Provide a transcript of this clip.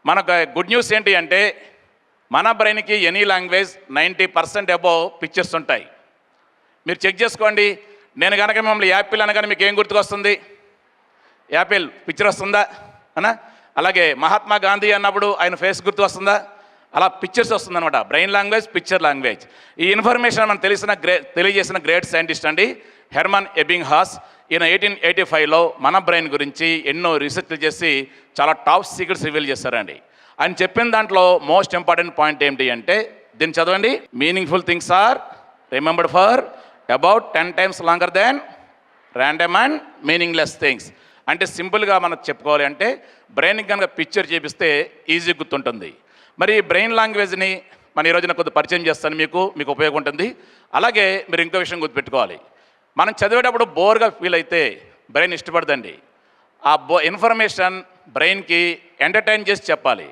మనకు good news ఏంటి అంటే మన బ్రెయిన్కి ఎనీ లాంగ్వేజ్ 90% అబోవ్ పిక్చర్స్ ఉంటాయి. మీరు చెక్ చేసుకోండి. నేను కనుక మిమ్మల్ని యాపిల్ అనగానే మీకు ఏం గుర్తుకొస్తుంది? యాపిల్ పిక్చర్ వస్తుందా అనా? అలాగే మహాత్మా గాంధీ అన్నప్పుడు ఆయన ఫేస్ గుర్తు వస్తుందా? అలా పిక్చర్స్ వస్తుందన్నమాట. Brain language, picture language. ఈ ఇన్ఫర్మేషన్ మనం తెలియజేసిన గ్రేట్ సైంటిస్ట్ అండి హెర్మన్ ఎబింగ్హాస్. ఈయన 1885లో మన బ్రెయిన్ గురించి ఎన్నో రీసెర్చ్లు చేసి చాలా టాప్ సీక్రెట్స్ రివీల్ చేశారండి. ఆయన చెప్పిన దాంట్లో మోస్ట్ ఇంపార్టెంట్ పాయింట్ ఏంటి అంటే దీన్ని చదవండి. Meaningful things are remembered for about 10 times longer than random and meaningless things. అంటే సింపుల్గా మనం చెప్పుకోవాలి అంటే బ్రెయిన్కి కనుక పిక్చర్ చేపిస్తే ఈజీ గుర్తుంటుంది. మరి బ్రెయిన్ లాంగ్వేజ్ని మన ఈరోజున కొద్దిగా పరిచయం చేస్తాను, మీకు ఉపయోగం ఉంటుంది. అలాగే మీరు ఇంకో విషయం గుర్తుపెట్టుకోవాలి. మనం చదివేటప్పుడు బోర్గా ఫీల్ అయితే బ్రెయిన్ ఇష్టపడదండి. ఆ ఇన్ఫర్మేషన్ బ్రెయిన్కి ఎంటర్టైన్ చేసి చెప్పాలి.